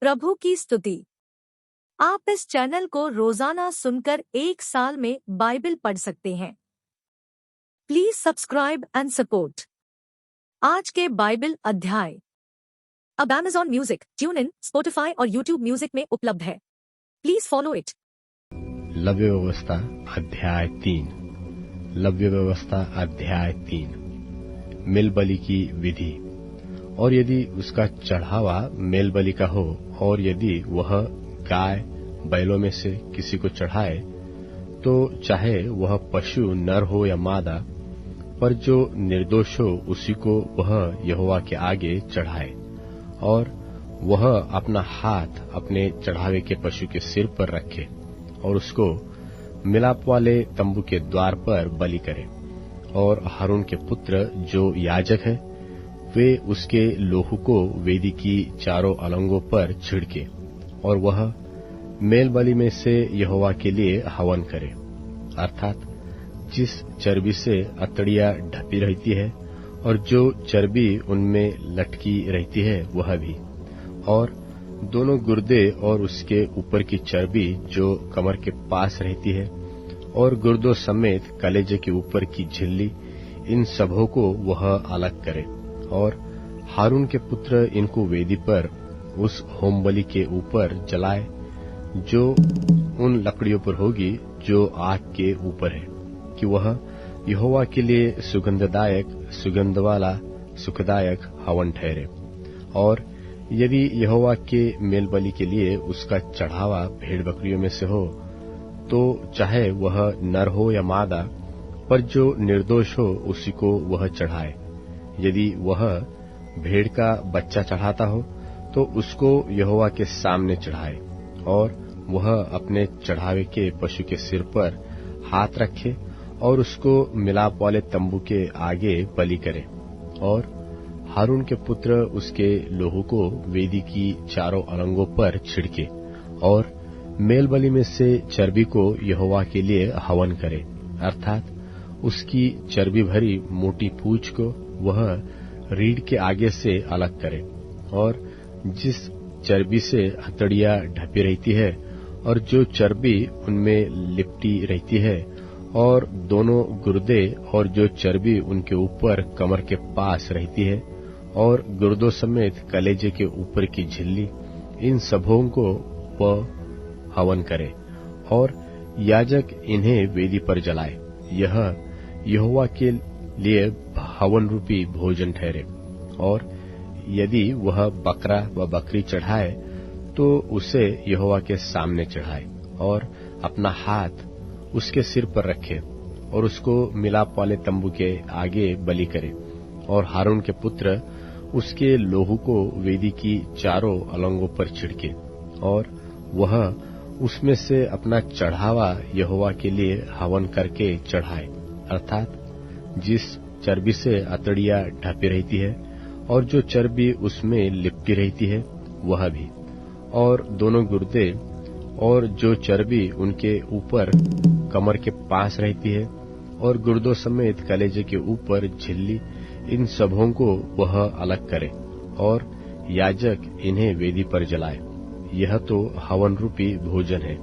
प्रभु की स्तुति। आप इस चैनल को रोजाना सुनकर 1 साल में बाइबल पढ़ सकते हैं। Please subscribe and support. आज के बाइबल अध्याय अब Amazon music, tune in, Spotify और यूट्यूब म्यूजिक में उपलब्ध है। Please follow it. लव्य व्यवस्था अध्याय 3। लव्य व्यवस्था अध्याय 3। मेल बलि की विधि। और यदि उसका चढ़ावा मेल बलि का हो, और यदि वह गाय बैलों में से किसी को चढ़ाए, तो चाहे वह पशु नर हो या मादा, पर जो निर्दोष हो उसी को वह यहोवा के आगे चढ़ाए। और वह अपना हाथ अपने चढ़ावे के पशु के सिर पर रखे और उसको मिलाप वाले तंबू के द्वार पर बलि करे। और हारून के पुत्र जो याजक है, वे उसके लोहू को वेदी की चारों अलंगों पर छिड़के, और वह मेल बलि में से यहोवा के लिए हवन करे, अर्थात जिस चर्बी से अतड़ियां ढपी रहती है और जो चर्बी उनमें लटकी रहती है वह भी, और दोनों गुर्दे और उसके ऊपर की चर्बी जो कमर के पास रहती है, और गुर्दों समेत कलेजे के ऊपर की झिल्ली, इन सबों को वह अलग करे। और हारून के पुत्र इनको वेदी पर उस होम बलि के ऊपर जलाए, जो उन लकड़ियों पर होगी जो आग के ऊपर है, कि वह यहोवा के लिए सुगंधदायक, सुगंध वाला, सुखदायक हवन ठहरे। और यदि यहोवा के मेल बलि के लिए उसका चढ़ावा भेड़ बकरियों में से हो, तो चाहे वह नर हो या मादा, पर जो निर्दोष हो उसी को वह चढ़ाए। यदि वह भेड़ का बच्चा चढ़ाता हो, तो उसको यहोवा के सामने चढ़ाए, और वह अपने चढ़ावे के पशु के सिर पर हाथ रखे और उसको मिलाप वाले तंबू के आगे बलि करे। और हारून के पुत्र उसके लोहू को वेदी की चारों अलंगों पर छिड़के, और मेल बलि में से चर्बी को यहोवा के लिए हवन करे, अर्थात उसकी चर्बी भरी मोटी पूंछ को वह रीढ़ के आगे से अलग करे। और जिस चर्बी से हथड़ियां ढपी रहती है और जो चर्बी उनमें लिपटी रहती है, और दोनों गुर्दे और जो चर्बी उनके ऊपर कमर के पास रहती है, और गुर्दों समेत कलेजे के ऊपर की झिल्ली, इन सबों को वह हवन करे। और याजक इन्हें वेदी पर जलाए। यह यहोवा के लिए हवन रूपी भोजन ठहरे। और यदि वह बकरा व बकरी चढ़ाए, तो उसे यहोवा के सामने चढ़ाए, और अपना हाथ उसके सिर पर रखे और उसको मिलाप वाले तंबू के आगे बलि करे। और हारून के पुत्र उसके लोहू को वेदी की चारों अलंगों पर छिड़के, और वह उसमें से अपना चढ़ावा यहोवा के लिए हवन करके चढ़ाए, अर्थात जिस चर्बी से अतड़ियां ढपी रहती है और जो चर्बी उसमें लिपटी रहती है वह भी, और दोनों गुर्दे और जो चर्बी उनके ऊपर कमर के पास रहती है, और गुर्दों समेत कलेजे के ऊपर झिल्ली, इन सबों को वह अलग करे। और याजक इन्हें वेदी पर जलाए। यह तो हवन रूपी भोजन है,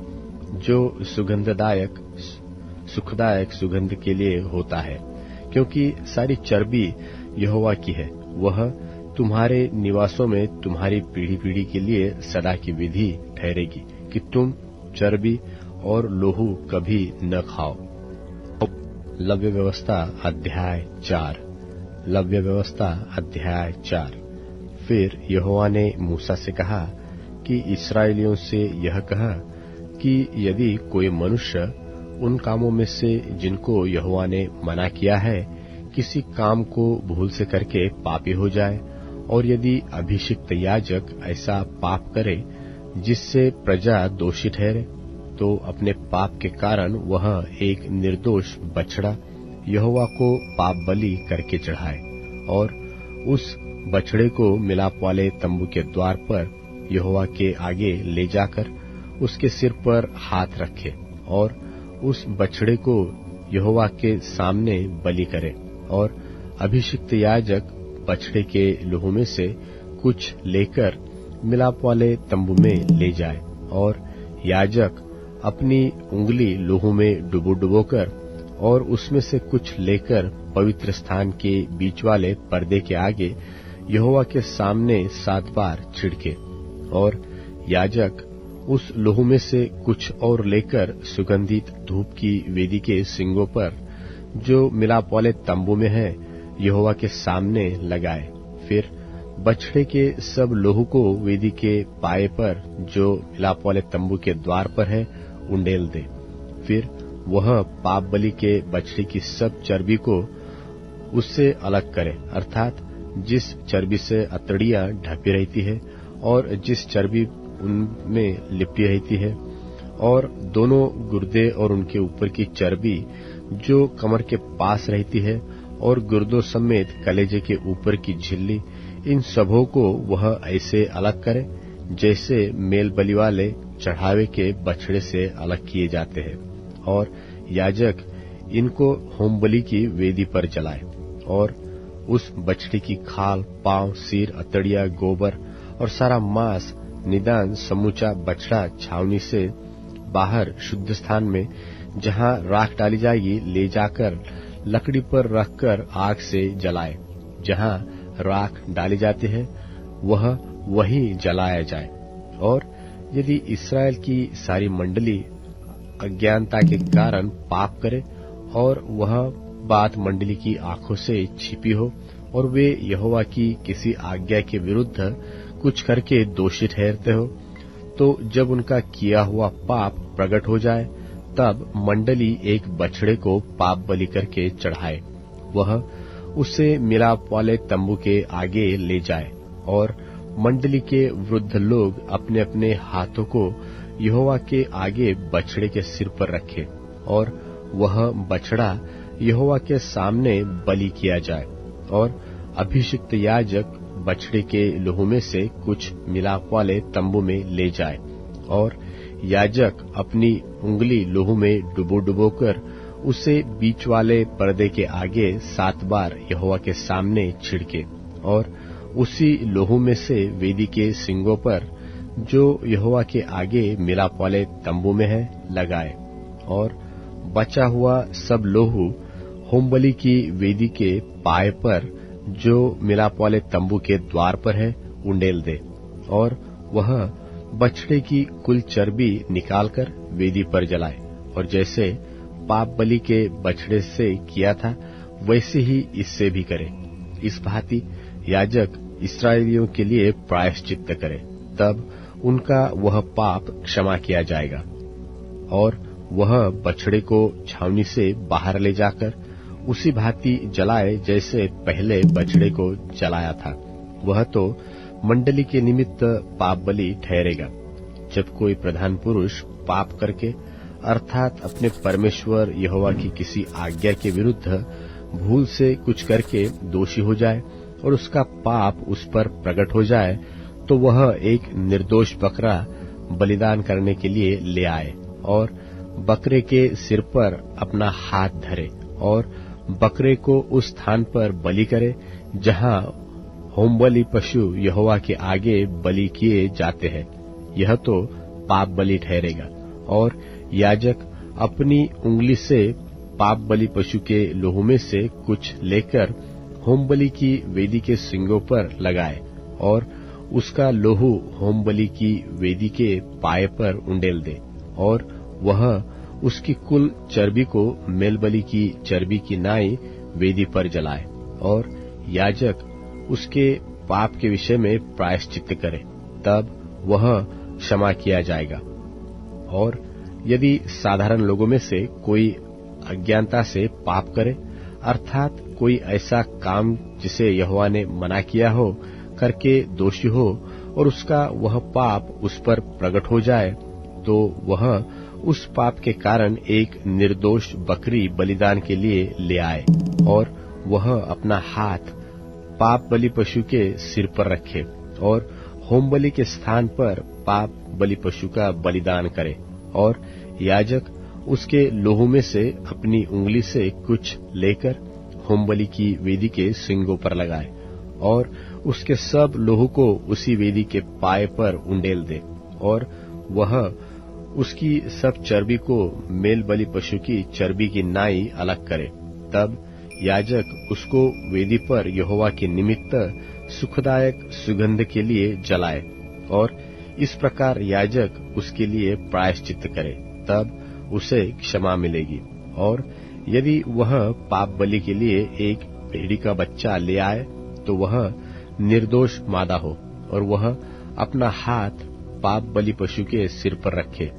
जो सुगंधदायक, सुखदायक सुगंध के लिए होता है, क्योंकि सारी चर्बी यहोवा की है। वह तुम्हारे निवासों में तुम्हारी पीढ़ी पीढ़ी के लिए सदा की विधि ठहरेगी, कि तुम चर्बी और लोहू कभी न खाओ। लव्य व्यवस्था अध्याय 4। लव्य व्यवस्था अध्याय 4। फिर यहोवा ने मूसा से कहा कि इस्राएलियों से यह कहा कि यदि कोई मनुष्य उन कामों में से जिनको यहोवा ने मना किया है, किसी काम को भूल से करके पापी हो जाए, और यदि अभिषिक्त याजक ऐसा पाप करे जिससे प्रजा दोषी ठहरे, तो अपने पाप के कारण वह एक निर्दोष बछड़ा यहोवा को पाप बलि करके चढ़ाए, और उस बछड़े को मिलाप वाले तंबू के द्वार पर यहोवा के आगे ले जाकर उसके सिर पर हाथ रखे, और उस बछड़े को यहोवा के सामने बलि करे। और अभिषिक्त याजक बछड़े के लहू में से कुछ लेकर मिलाप वाले तंबू में ले जाए और याजक अपनी उंगली लोहू में डुबो कर और उसमें से कुछ लेकर पवित्र स्थान के बीच वाले पर्दे के आगे यहोवा के सामने 7 बार छिड़के और याजक उस लोहू में से कुछ और लेकर सुगंधित धूप की वेदी के सिंगों पर जो मिलाप वाले तंबू में है यहोवा के सामने लगाए। फिर बछड़े के सब लोहू को वेदी के पाए पर जो मिलाप वाले तंबू के द्वार पर है उंडेल दे। फिर वह पाप बलि के बछड़े की सब चर्बी को उससे अलग करे, अर्थात जिस चर्बी से अतड़ियां ढपी रहती है और जिस चर्बी उनमें लिपटी रहती है, और दोनों गुर्दे और उनके ऊपर की चर्बी जो कमर के पास रहती है और गुर्दों समेत कलेजे के ऊपर की झिल्ली, इन सबों को वह ऐसे अलग करे जैसे मेल बलि वाले चढ़ावे के बछड़े से अलग किए जाते हैं। और याजक इनको होम बलि की वेदी पर जलाए और उस बछड़े की खाल, पांव, सिर, अतड़िया, गोबर और सारा मांस निदान समूचा बछड़ा छावनी से बाहर शुद्ध स्थान में जहां राख डाली जाएगी ले जाकर लकड़ी पर रखकर आग से जलाए। जहां राख डाली जाती है वह वहीं जलाया जाए। और यदि इस्राएल की सारी मंडली अज्ञानता के कारण पाप करे और वह बात मंडली की आंखों से छिपी हो और वे यहोवा की किसी आज्ञा के विरुद्ध कुछ करके दोषी ठहरते हो, तो जब उनका किया हुआ पाप प्रकट हो जाए तब मंडली एक बछड़े को पाप बलि करके चढ़ाए। वह उसे मिलाप वाले तंबू के आगे ले जाए और मंडली के वृद्ध लोग अपने अपने हाथों को यहोवा के आगे बछड़े के सिर पर रखे और वह बछड़ा यहोवा के सामने बलि किया जाए। और अभिषिक्त याजक बछड़े के लोहू में से कुछ मिलाप वाले तंबू में ले जाए और याजक अपनी उंगली लोहू में डुबो कर उसे बीच वाले पर्दे के आगे 7 बार यहोवा के सामने छिड़के और उसी लोहू में से वेदी के सिंगों पर जो यहोवा के आगे मिलाप वाले तंबू में है लगाए। और बचा हुआ सब लोहू होमबलि की वेदी के पाए पर जो मिलाप वाले तंबू के द्वार पर है उंडेल दे। और वह बछड़े की कुल चर्बी निकालकर वेदी पर जलाए और जैसे पाप बलि के बछड़े से किया था वैसे ही इससे भी करे। इस भांति याजक इस्राएलियों के लिए प्रायश्चित्त करे, तब उनका वह पाप क्षमा किया जाएगा। और वह बछड़े को छावनी से बाहर ले जाकर उसी भांति जलाए जैसे पहले बछड़े को जलाया था। वह तो मंडली के निमित्त पाप बलि ठहरेगा। जब कोई प्रधान पुरुष पाप करके अर्थात अपने परमेश्वर यहोवा की किसी आज्ञा के विरुद्ध भूल से कुछ करके दोषी हो जाए और उसका पाप उस पर प्रकट हो जाए, तो वह एक निर्दोष बकरा बलिदान करने के लिए ले आए और बकरे के सिर पर अपना हाथ धरे और बकरे को उस स्थान पर बलि करे जहां होमबलि पशु यहोवा के आगे बलि किए जाते हैं। यह तो पाप बलि ठहरेगा। और याजक अपनी उंगली से पाप बलि पशु के लोहू में से कुछ लेकर होमबलि की वेदी के सिंगों पर लगाए और उसका लोहू होमबलि की वेदी के पाए पर उंडेल दे। और वह उसकी कुल चर्बी को मेलबलि की चर्बी की नाई वेदी पर जलाए और याजक उसके पाप के विषय में प्रायश्चित्त करे, तब वह क्षमा किया जाएगा। और यदि साधारण लोगों में से कोई अज्ञानता से पाप करे अर्थात कोई ऐसा काम जिसे यहोवा ने मना किया हो करके दोषी हो और उसका वह पाप उस पर प्रकट हो जाए, तो वह उस पाप के कारण एक निर्दोष बकरी बलिदान के लिए ले आए और वह अपना हाथ पाप बलि पशु के सिर पर रखे और होमबलि के स्थान पर पाप बलि पशु का बलिदान करे। और याजक उसके लोहू में से अपनी उंगली से कुछ लेकर होमबलि की वेदी के सिंगों पर लगाए और उसके सब लोहू को उसी वेदी के पाए पर उंडेल दे, और वह उसकी सब चर्बी को मेल बलि पशु की चर्बी की नाई अलग करे। तब याजक उसको वेदी पर यहोवा के निमित्त सुखदायक सुगंध के लिए जलाए, और इस प्रकार याजक उसके लिए प्रायश्चित करे, तब उसे क्षमा मिलेगी। और यदि वह पाप बलि के लिए एक भेड़ी का बच्चा ले आए, तो वह निर्दोष मादा हो, और वह अपना हाथ पाप बलि पशु के सिर पर रखे,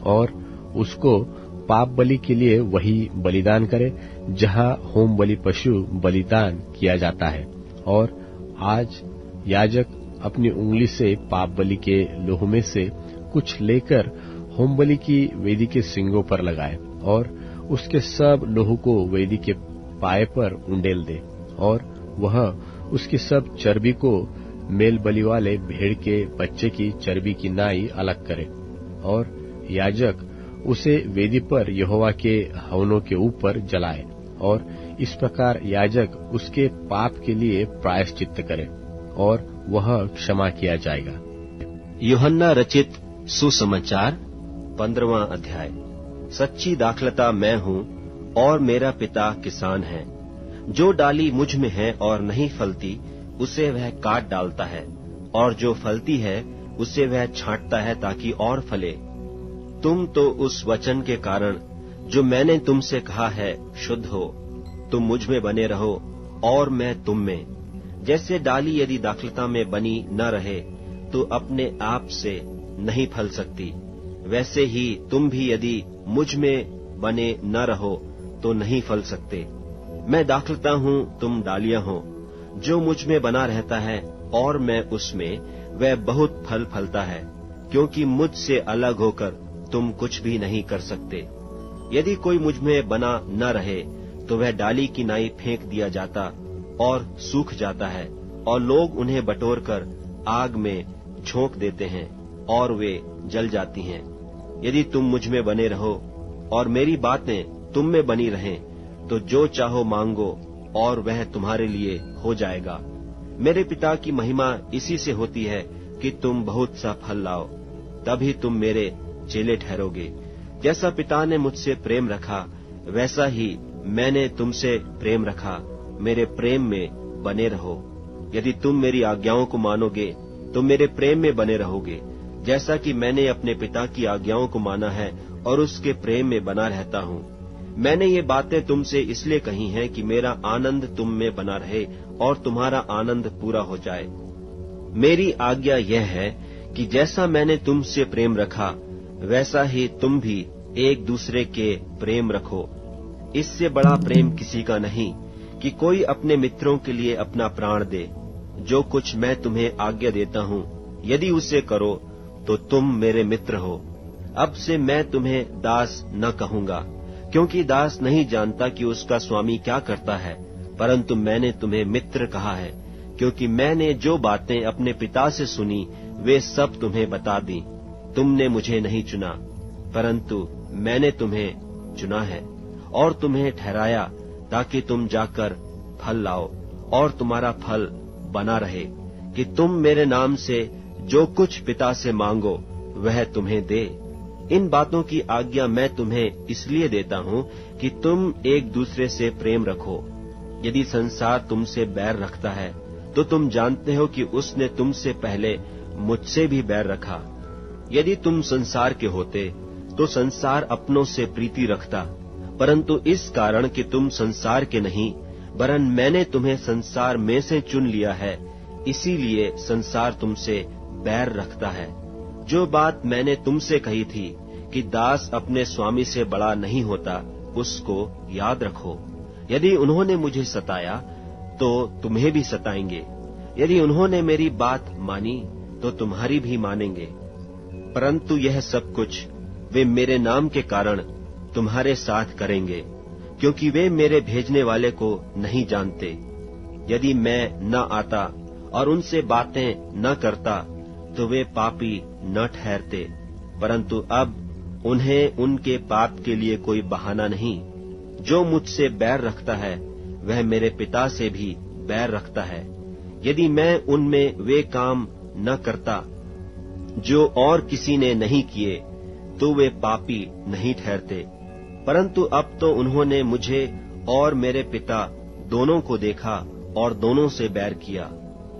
और उसको पाप बलि के लिए वही बलिदान करे जहाँ होम बलि पशु बलिदान किया जाता है। और आज याजक अपनी उंगली से पाप बलि के लोहू में से कुछ लेकर होम बलि की वेदी के सींगों पर लगाए, और उसके सब लोहू को वेदी के पाए पर उंडेल दे, और वह उसकी सब चर्बी को मेल बलि वाले भेड़ के बच्चे की चर्बी की नाई अलग करे, और याजक उसे वेदी पर यहोवा के हवनों के ऊपर जलाए, और इस प्रकार याजक उसके पाप के लिए प्रायश्चित करे, और वह क्षमा किया जाएगा। यूहन्ना रचित सुसमाचार 15वां अध्याय। सच्ची दाखलता मैं हूँ और मेरा पिता किसान है। जो डाली मुझ में है और नहीं फलती, उसे वह काट डालता है, और जो फलती है उसे वह छांटता है ताकि और फले। तुम तो उस वचन के कारण जो मैंने तुमसे कहा है शुद्ध हो। तुम मुझ में बने रहो और मैं तुम में। जैसे डाली यदि दाखलता में बनी न रहे तो अपने आप से नहीं फल सकती, वैसे ही तुम भी यदि मुझ में बने न रहो तो नहीं फल सकते। मैं दाखलता हूँ, तुम डालियां हो। जो मुझ में बना रहता है और मैं उसमें, वह बहुत फल फलता है, क्योंकि मुझसे अलग होकर तुम कुछ भी नहीं कर सकते। यदि कोई मुझ में बना न रहे तो वह डाली की नाई फेंक दिया जाता और सूख जाता है, और लोग उन्हें बटोर कर आग में झोंक देते हैं और वे जल जाती हैं। यदि तुम मुझ में बने रहो और मेरी बातें तुम में बनी रहें, तो जो चाहो मांगो और वह तुम्हारे लिए हो जाएगा। मेरे पिता की महिमा इसी से होती है कि तुम बहुत सा फल लाओ, तभी तुम मेरे चेले ठहरोगे। जैसा पिता ने मुझसे प्रेम रखा, वैसा ही मैंने तुमसे प्रेम रखा। मेरे प्रेम में बने रहो। यदि तुम मेरी आज्ञाओं को मानोगे तो मेरे प्रेम में बने रहोगे, जैसा कि मैंने अपने पिता की आज्ञाओं को माना है और उसके प्रेम में बना रहता हूँ। मैंने ये बातें तुमसे इसलिए कही हैं कि मेरा आनंद तुम में बना रहे और तुम्हारा आनंद पूरा हो जाए। मेरी आज्ञा यह है कि जैसा मैंने तुमसे प्रेम रखा, वैसा ही तुम भी एक दूसरे के प्रेम रखो। इससे बड़ा प्रेम किसी का नहीं कि कोई अपने मित्रों के लिए अपना प्राण दे। जो कुछ मैं तुम्हें आज्ञा देता हूँ, यदि उसे करो तो तुम मेरे मित्र हो। अब से मैं तुम्हें दास न कहूँगा, क्योंकि दास नहीं जानता कि उसका स्वामी क्या करता है, परंतु मैंने तुम्हें मित्र कहा है, क्योंकि मैंने जो बातें अपने पिता से सुनी वे सब तुम्हें बता दी। तुमने मुझे नहीं चुना, परंतु मैंने तुम्हें चुना है और तुम्हें ठहराया, ताकि तुम जाकर फल लाओ और तुम्हारा फल बना रहे, कि तुम मेरे नाम से जो कुछ पिता से मांगो वह तुम्हें दे। इन बातों की आज्ञा मैं तुम्हें इसलिए देता हूँ कि तुम एक दूसरे से प्रेम रखो। यदि संसार तुमसे बैर रखता है तो तुम जानते हो कि उसने तुमसे पहले मुझसे भी बैर रखा। यदि तुम संसार के होते तो संसार अपनों से प्रीति रखता, परंतु इस कारण कि तुम संसार के नहीं, वरन मैंने तुम्हें संसार में से चुन लिया है, इसीलिए संसार तुमसे बैर रखता है। जो बात मैंने तुमसे कही थी कि दास अपने स्वामी से बड़ा नहीं होता, उसको याद रखो। यदि उन्होंने मुझे सताया तो तुम्हें भी सताएंगे। यदि उन्होंने मेरी बात मानी तो तुम्हारी भी मानेंगे। परंतु यह सब कुछ वे मेरे नाम के कारण तुम्हारे साथ करेंगे, क्योंकि वे मेरे भेजने वाले को नहीं जानते। यदि मैं न आता और उनसे बातें न करता तो वे पापी न ठहरते, परंतु अब उन्हें उनके पाप के लिए कोई बहाना नहीं। जो मुझसे बैर रखता है वह मेरे पिता से भी बैर रखता है। यदि मैं उनमें वे काम न करता जो और किसी ने नहीं किए, तो वे पापी नहीं ठहरते। परंतु अब तो उन्होंने मुझे और मेरे पिता दोनों को देखा और दोनों से बैर किया।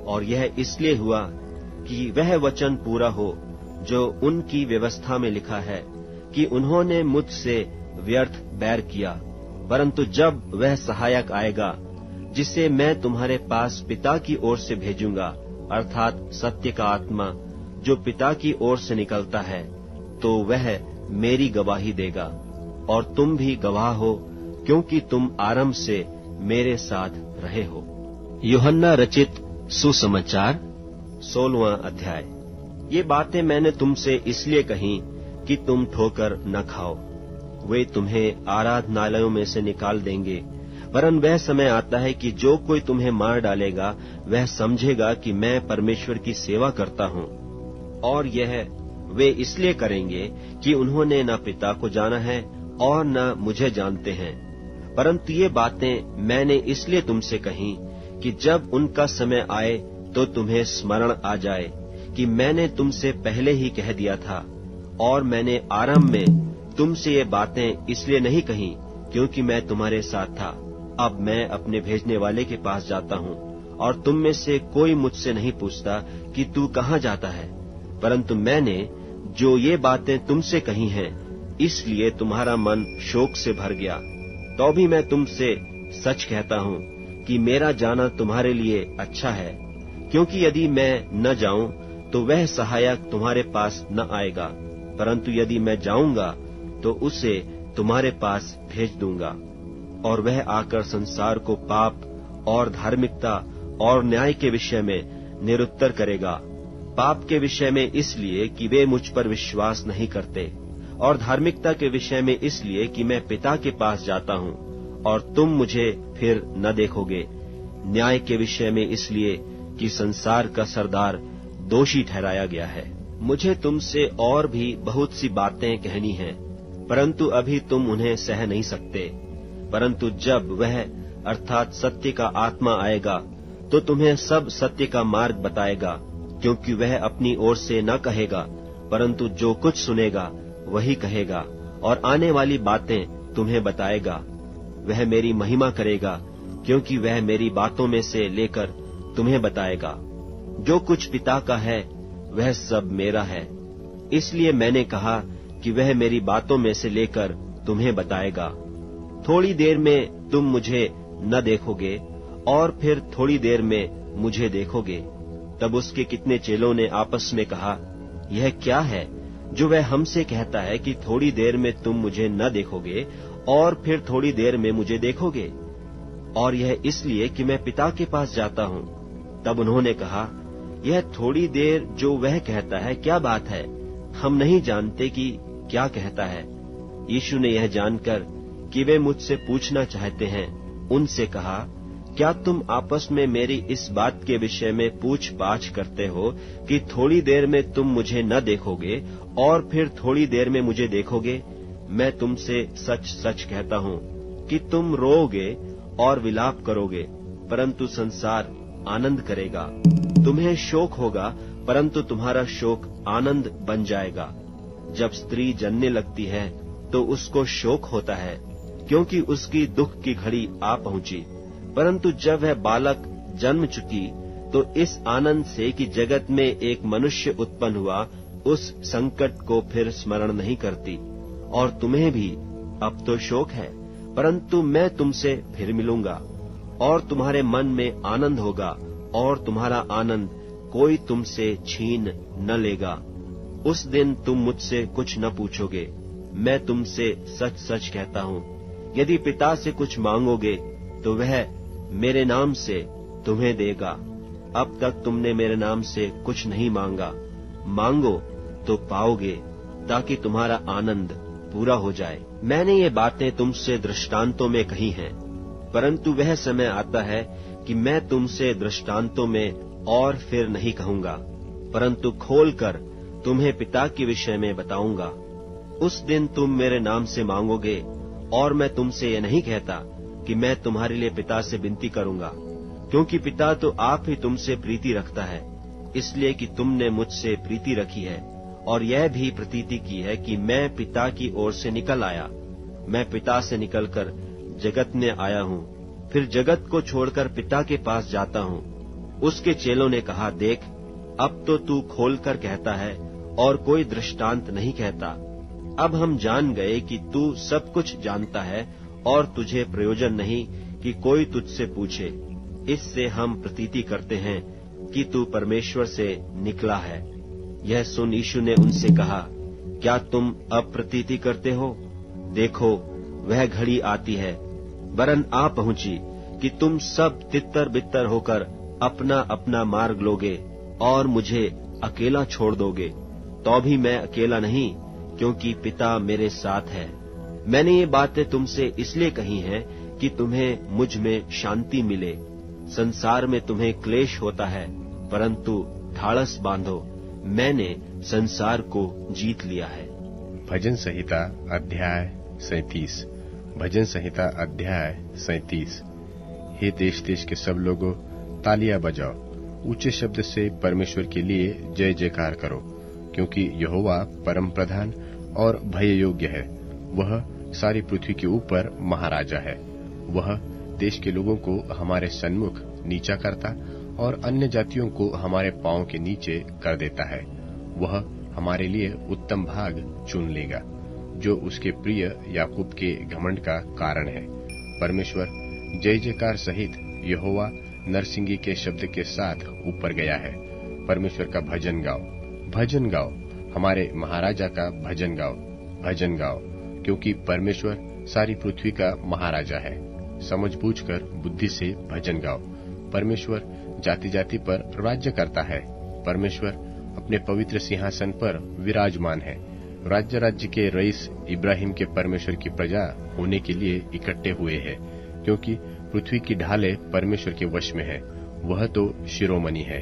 और यह इसलिए हुआ कि वह वचन पूरा हो जो उनकी व्यवस्था में लिखा है कि उन्होंने मुझसे व्यर्थ बैर किया। परंतु जब वह सहायक आएगा, जिसे मैं तुम्हारे पास पिता की ओर से भेजूंगा, अर्थात सत्य का आत्मा जो पिता की ओर से निकलता है, तो वह मेरी गवाही देगा। और तुम भी गवाह हो, क्योंकि तुम आरंभ से मेरे साथ रहे हो। यूहन्ना रचित सुसमाचार 16वां अध्याय। ये बातें मैंने तुमसे इसलिए कही कि तुम ठोकर न खाओ। वे तुम्हें आराधनालयों में से निकाल देंगे, वरन वह समय आता है कि जो कोई तुम्हें मार डालेगा, वह समझेगा कि मैं परमेश्वर की सेवा करता हूँ। और यह वे इसलिए करेंगे कि उन्होंने न पिता को जाना है और न मुझे जानते हैं। परंतु ये बातें मैंने इसलिए तुमसे कही कि जब उनका समय आए तो तुम्हें स्मरण आ जाए कि मैंने तुमसे पहले ही कह दिया था। और मैंने आरंभ में तुमसे ये बातें इसलिए नहीं कही क्योंकि मैं तुम्हारे साथ था। अब मैं अपने भेजने वाले के पास जाता हूँ, और तुम में से कोई मुझसे नहीं पूछता कि तू कहाँ जाता है। परंतु मैंने जो ये बातें तुमसे कही हैं, इसलिए तुम्हारा मन शोक से भर गया। तो भी मैं तुमसे सच कहता हूँ कि मेरा जाना तुम्हारे लिए अच्छा है, क्योंकि यदि मैं न जाऊं तो वह सहायक तुम्हारे पास न आएगा। परंतु यदि मैं जाऊंगा तो उसे तुम्हारे पास भेज दूंगा। और वह आकर संसार को पाप और धार्मिकता और न्याय के विषय में निरुत्तर करेगा। पाप के विषय में इसलिए कि वे मुझ पर विश्वास नहीं करते, और धार्मिकता के विषय में इसलिए कि मैं पिता के पास जाता हूँ और तुम मुझे फिर न देखोगे। न्याय के विषय में इसलिए कि संसार का सरदार दोषी ठहराया गया है। मुझे तुमसे और भी बहुत सी बातें कहनी हैं, परंतु अभी तुम उन्हें सह नहीं सकते। परंतु जब वह अर्थात सत्य का आत्मा आएगा तो तुम्हें सब सत्य का मार्ग बताएगा, क्योंकि वह अपनी ओर से न कहेगा, परंतु जो कुछ सुनेगा वही कहेगा, और आने वाली बातें तुम्हें बताएगा। वह मेरी महिमा करेगा, क्योंकि वह मेरी बातों में से लेकर तुम्हें बताएगा। जो कुछ पिता का है वह सब मेरा है। इसलिए मैंने कहा कि वह मेरी बातों में से लेकर तुम्हें बताएगा। थोड़ी देर में तुम मुझे न देखोगे, और फिर थोड़ी देर में मुझे देखोगे। तब उसके कितने चेलों ने आपस में कहा, यह क्या है जो वह हमसे कहता है कि थोड़ी देर में तुम मुझे न देखोगे और फिर थोड़ी देर में मुझे देखोगे? और यह इसलिए कि मैं पिता के पास जाता हूँ। तब उन्होंने कहा, यह थोड़ी देर जो वह कहता है क्या बात है? हम नहीं जानते कि क्या कहता है। यीशु ने यह जानकर कि वे मुझसे पूछना चाहते हैं, उनसे कहा, क्या तुम आपस में मेरी इस बात के विषय में पूछ-पाछ करते हो कि थोड़ी देर में तुम मुझे न देखोगे और फिर थोड़ी देर में मुझे देखोगे? मैं तुमसे सच सच कहता हूँ कि तुम रोओगे और विलाप करोगे, परंतु संसार आनंद करेगा। तुम्हें शोक होगा, परंतु तुम्हारा शोक आनंद बन जाएगा। जब स्त्री जनने लगती है तो उसको शोक होता है, क्योंकि उसकी दुख की घड़ी आ पहुंची। परंतु जब वह बालक जन्म चुकी तो इस आनंद से कि जगत में एक मनुष्य उत्पन्न हुआ, उस संकट को फिर स्मरण नहीं करती। और तुम्हें भी अब तो शोक है, परंतु मैं तुमसे फिर मिलूंगा, और तुम्हारे मन में आनंद होगा, और तुम्हारा आनंद कोई तुमसे छीन न लेगा। उस दिन तुम मुझसे कुछ न पूछोगे। मैं तुमसे सच सच कहता हूँ, यदि पिता से कुछ मांगोगे तो वह मेरे नाम से तुम्हें देगा। अब तक तुमने मेरे नाम से कुछ नहीं मांगा। मांगो तो पाओगे, ताकि तुम्हारा आनंद पूरा हो जाए। मैंने ये बातें तुमसे दृष्टांतों में कही हैं, परंतु वह समय आता है कि मैं तुमसे दृष्टांतों में और फिर नहीं कहूंगा, परंतु खोलकर तुम्हें पिता के विषय में बताऊंगा। उस दिन तुम मेरे नाम से मांगोगे, और मैं तुमसे ये नहीं कहता कि मैं तुम्हारे लिए पिता से विनती करूंगा, क्योंकि पिता तो आप ही तुमसे प्रीति रखता है, इसलिए कि तुमने मुझसे प्रीति रखी है और यह भी प्रतीति की है कि मैं पिता की ओर से निकल आया। मैं पिता से निकलकर जगत में आया हूँ, फिर जगत को छोड़कर पिता के पास जाता हूँ। उसके चेलों ने कहा, देख, अब तो तू खोलकर कहता है और कोई दृष्टांत नहीं कहता। अब हम जान गए कि तू सब कुछ जानता है और तुझे प्रयोजन नहीं कि कोई तुझसे पूछे। इससे हम प्रतीति करते हैं कि तू परमेश्वर से निकला है। यह सुन यीशु ने उनसे कहा, क्या तुम अब प्रतीति करते हो? देखो, वह घड़ी आती है, वरन आ पहुंची, कि तुम सब तितर बितर होकर अपना अपना मार्ग लोगे और मुझे अकेला छोड़ दोगे। तो भी मैं अकेला नहीं, क्योंकि पिता मेरे साथ है। मैंने ये बातें तुमसे इसलिए कही हैं कि तुम्हें मुझ में शांति मिले। संसार में तुम्हें क्लेश होता है, परंतु ढाढ़स बांधो, मैंने संसार को जीत लिया है। भजन संहिता अध्याय 37। भजन संहिता अध्याय 37। हे देश देश के सब लोगों, तालियां बजाओ, ऊंचे शब्द से परमेश्वर के लिए जय जयकार करो, क्योंकि यहोवा परम प्रधान और भय योग्य है। वह सारी पृथ्वी के ऊपर महाराजा है। वह देश के लोगों को हमारे सन्मुख नीचा करता और अन्य जातियों को हमारे पांव के नीचे कर देता है। वह हमारे लिए उत्तम भाग चुन लेगा, जो उसके प्रिय याकूब के घमंड का कारण है। परमेश्वर जय जयकार सहित यहोवा नरसिंगी के शब्द के साथ ऊपर गया है। परमेश्वर का भजन गाओ, भजन गाओ, हमारे महाराजा का भजन गाओ, भजन गाओ, क्योंकि परमेश्वर सारी पृथ्वी का महाराजा है। समझ बूझकर बुद्धि से भजन गाओ। परमेश्वर जाति जाति पर राज्य करता है। परमेश्वर अपने पवित्र सिंहासन पर विराजमान है। राज्य राज्य के रईस इब्राहिम के परमेश्वर की प्रजा होने के लिए इकट्ठे हुए हैं, क्योंकि पृथ्वी की ढालें परमेश्वर के वश में है। वह तो शिरोमणि है।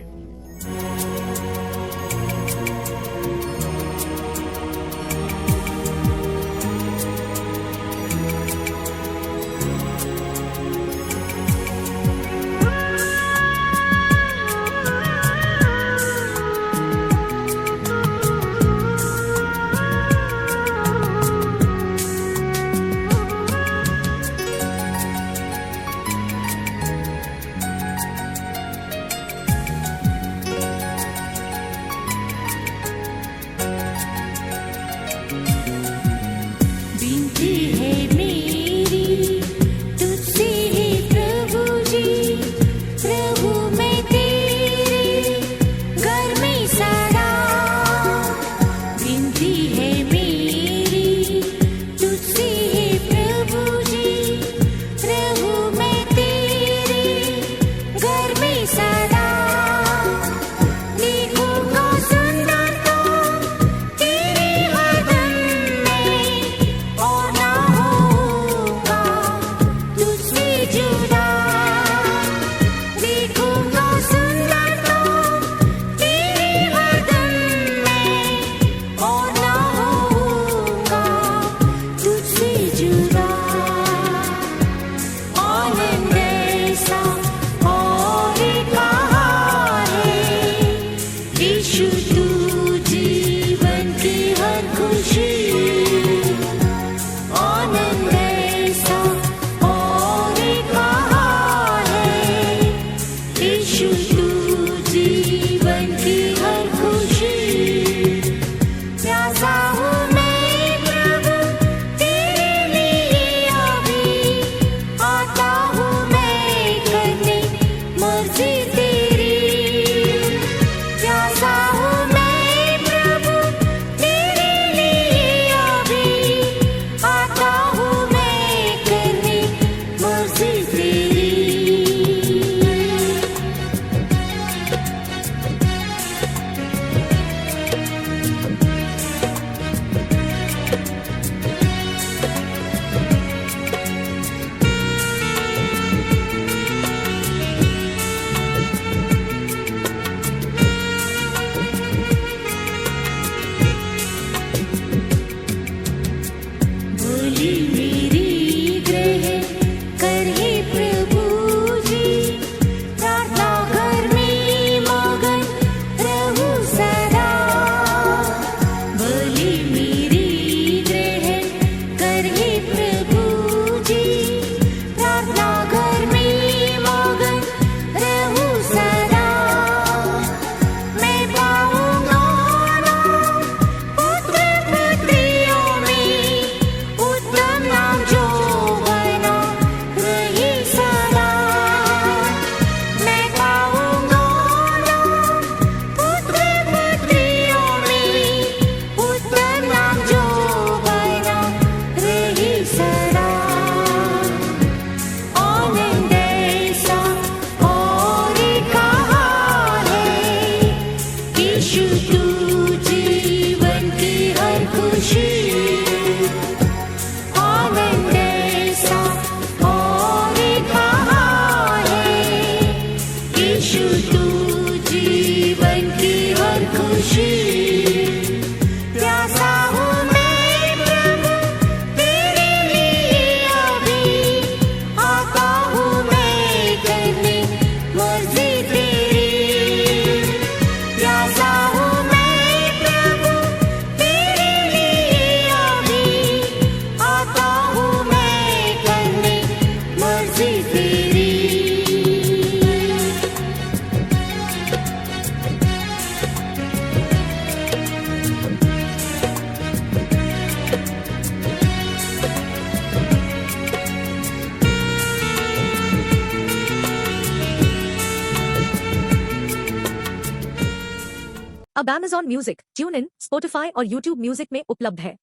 अब Amazon music, tune in, Spotify और YouTube म्यूजिक में उपलब्ध है।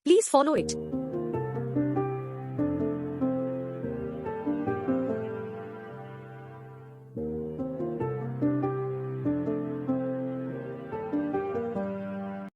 Please follow it.